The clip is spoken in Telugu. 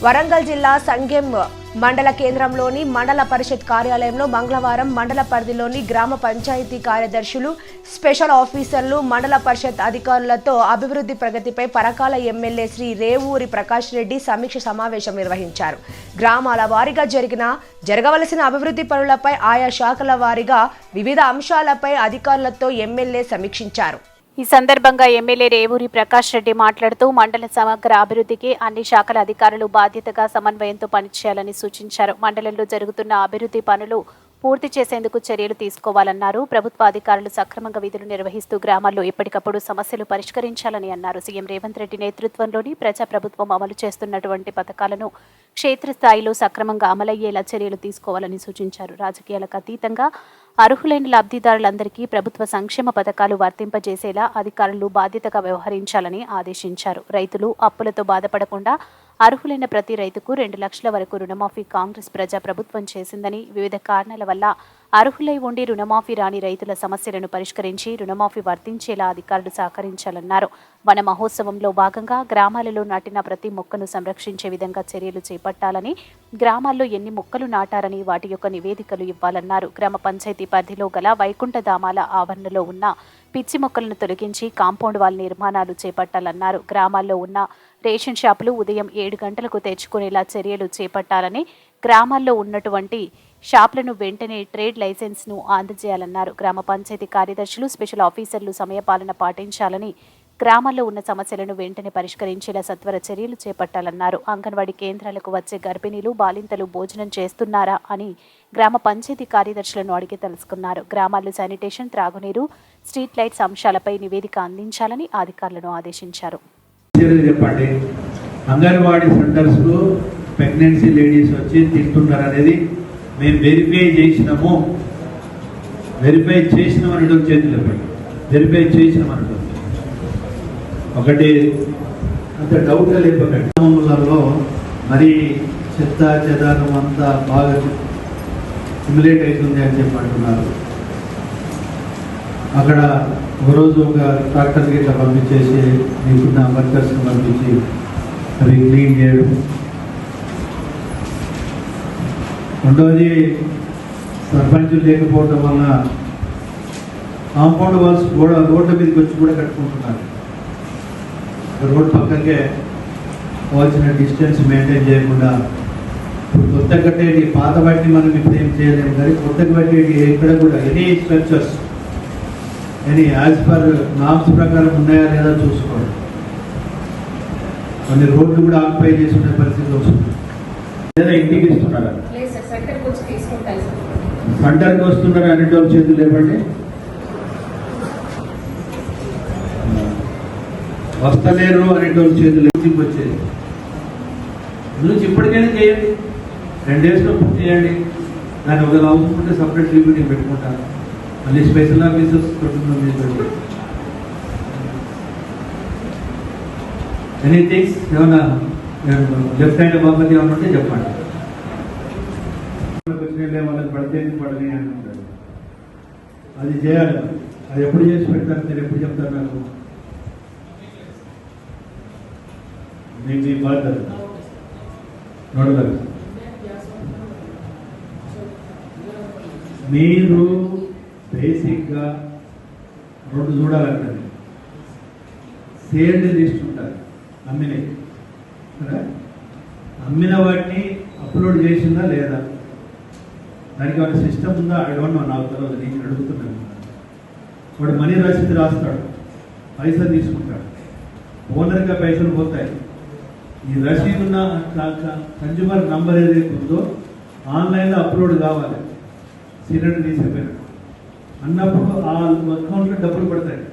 వరంగల్ జిల్లా సంగెం మండల కేంద్రంలోని మండల పరిషత్ కార్యాలయంలో మంగళవారం మండల పరిధిలోని గ్రామ పంచాయతీ కార్యదర్శులు, స్పెషల్ ఆఫీసర్లు, మండల పరిషత్ అధికారులతో అభివృద్ధి ప్రగతిపై పరకాల ఎమ్మెల్యే శ్రీ రేవూరి ప్రకాష్ రెడ్డి సమీక్ష సమావేశం నిర్వహించారు. గ్రామాల వారీగా జరగవలసిన అభివృద్ధి పనులపై, ఆయా శాఖల వారీగా వివిధ అంశాలపై అధికారులతో ఎమ్మెల్యే సమీక్షించారు. ఈ సందర్భంగా ఎమ్మెల్యే రేవూరి ప్రకాష్ రెడ్డి మాట్లాడుతూ మండల సమగ్ర అభివృద్ధికి అన్ని శాఖల అధికారులు బాధ్యతగా సమన్వయంతో పనిచేయాలని సూచించారు. మండలంలో జరుగుతున్న అభివృద్ధి పనులు పూర్తి చేసేందుకు చర్యలు తీసుకోవాలన్నారు. ప్రభుత్వ అధికారులు సక్రమంగా విధులు నిర్వహిస్తూ గ్రామాల్లో ఎప్పటికప్పుడు సమస్యలు పరిష్కరించాలని అన్నారు. సీఎం రేవంత్ రెడ్డి నేతృత్వంలోని ప్రజాప్రభుత్వం అమలు చేస్తున్నటువంటి పథకాలను క్షేత్రస్థాయిలో సక్రమంగా అమలయ్యేలా చర్యలు తీసుకోవాలని సూచించారు. రాజకీయాలకు అతీతంగా అర్హులైన లబ్ధిదారులందరికీ ప్రభుత్వ సంక్షేమ పథకాలు వర్తింపజేసేలా అధికారులు బాధ్యతగా వ్యవహరించాలని ఆదేశించారు. రైతులు అప్పులతో బాధపడకుండా అర్హులైన ప్రతి రైతుకు 2 లక్షల వరకు రుణమాఫీ కాంగ్రెస్ ప్రజాప్రభుత్వం చేసిందని, వివిధ కారణాల వల్ల అర్హులై ఉండి రుణమాఫీ రాని రైతుల సమస్యలను పరిష్కరించి రుణమాఫీ వర్తించేలా అధికారులు సహకరించాలన్నారు. వన మహోత్సవంలో భాగంగా గ్రామాలలో నాటిన ప్రతి మొక్కను సంరక్షించే విధంగా చర్యలు చేపట్టాలని, గ్రామాల్లో ఎన్ని మొక్కలు నాటారని వాటి యొక్క నివేదికలు ఇవ్వాలన్నారు. గ్రామ పంచాయతీ పరిధిలో గల వైకుంఠధామాల ఆవరణలో ఉన్న పిచ్చి మొక్కలను తొలగించి కాంపౌండ్ వాల్ నిర్మాణాలు చేపట్టాలన్నారు. గ్రామాల్లో ఉన్న రేషన్ షాపులు ఉదయం 7 గంటలకు తెచ్చుకునేలా చర్యలు చేపట్టాలని, గ్రామాల్లో ఉన్నటువంటి షాపులను వెంటనే ట్రేడ్ లైసెన్స్ను అందజేయాలన్నారు. గ్రామ పంచాయతీ కార్యదర్శులు, స్పెషల్ ఆఫీసర్లు సమయపాలన పాటించాలని, గ్రామాల్లో ఉన్న సమస్యలను వెంటనే పరిష్కరించేలా సత్వర చర్యలు చేపట్టాలన్నారు. అంగన్వాడీ కేంద్రాలకు వచ్చే గర్భిణీలు, బాలింతలు భోజనం చేస్తున్నారా అని గ్రామ పంచాయతీ కార్యదర్శులను అడిగి తెలుసుకున్నారు. గ్రామాల్లో శానిటేషన్, త్రాగునీరు, స్ట్రీట్ లైట్స్ అంశాలపై నివేదిక అందించాలని అధికారులను ఆదేశించారు. చెప్పండి, అంగన్వాడీ సెంటర్స్ లో ప్రెగ్నెన్సీ లేడీస్ వచ్చి తింటున్నారు అనేది మేము వెరిఫై చేసినాము. వెరిఫై చేసినామనడం చేతులు చెప్పండి. వెరిఫై చేసినామనడం ఒకటి అంత డౌట్ లేపకండి. గ్రామంలో మరి చెత్త చెదారం అంతా బాగా సిమ్యులేట్ అవుతుంది అని చెప్పి అంటున్నారు. అక్కడ ఒకరోజు ఒక ట్రాక్టర్కి ఇట్లా పంపించేసి మీకున్న వర్కర్స్ని పంపించి అవి క్లీన్ చేయడం. రెండవది, సర్పంచులు లేకపోవడం వల్ల కాంపౌండ్ వాల్స్ రోడ్ల మీదకి వచ్చి కూడా కట్టుకుంటున్నారు. రోడ్ పక్కకే కావాల్సిన డిస్టెన్స్ మెయింటైన్ చేయకుండా కొత్త కట్టేటి పాత వాటిని మనం ఇప్పుడు ఏం చేయలేము, కానీ కొత్త కట్టేటి ఇక్కడ కూడా ఎనీ స్ట్రక్చర్స్ అని యాజ్ పర్ నామ్స్ ప్రకారం ఉన్నాయా లేదా చూసుకోండి. కొన్ని రోడ్లు కూడా ఆక్యుపై చేసుకునే పరిస్థితి వస్తుంది. లేదా ఇంటికి ఇస్తున్నారా, సెంటర్కి వస్తున్నారా అనేటోళ్ళు చేతులు లేవండి. వస్తలేరు అనేటోళ్ళు చేతులు వచ్చేది నుంచి ఇప్పటికైనా చేయండి. 2 డేస్లో పూర్తి చేయండి. దాన్ని ఒకవేళ అవసరం ఉంటే సపరేట్ రివ్యూని పెట్టుకుంటారు. మళ్ళీ స్పెషల్ ఆఫీసర్స్ పెట్టి ఎనీథింగ్స్ ఏమన్నా లెఫ్ట్ హ్యాండ్ బాబతి ఏమన్నా ఉంటే చెప్పండి. వాళ్ళకి పడితే పడని అంటారు. అది చేయాలి. అది ఎప్పుడు చేసి పెడతారు, మీరు ఎప్పుడు చెప్తారు నాకు? మీ బాధ్యత నడవాలి. మీరు బేసిక్గా 2 చూడాలంటారు. సేల్డ్ లిస్ట్ ఉంటుంది, అమ్మినవి కదా, అమ్మిన వాటిని అప్లోడ్ చేసిందా లేదా, దానికి ఏమైనా సిస్టమ్ ఉందా? ఐ డోంట్ నో, నాకు తెలియదు. నేను అడుగుతున్నాను. వాడు మనీ రసీదు రాస్తాడు, పైసలు తీసుకుంటాడు, ఓనర్గా పైసలు పోతాయి. ఈ రసీదున్న కన్జ్యూమర్ నంబర్ ఏదైతే ఉందో ఆన్లైన్లో అప్లోడ్ కావాలి. సిలిండర్ తీసిపోయినట్టు అన్నప్పుడు ఆ అకౌంట్లో డబ్బులు పడతాయి.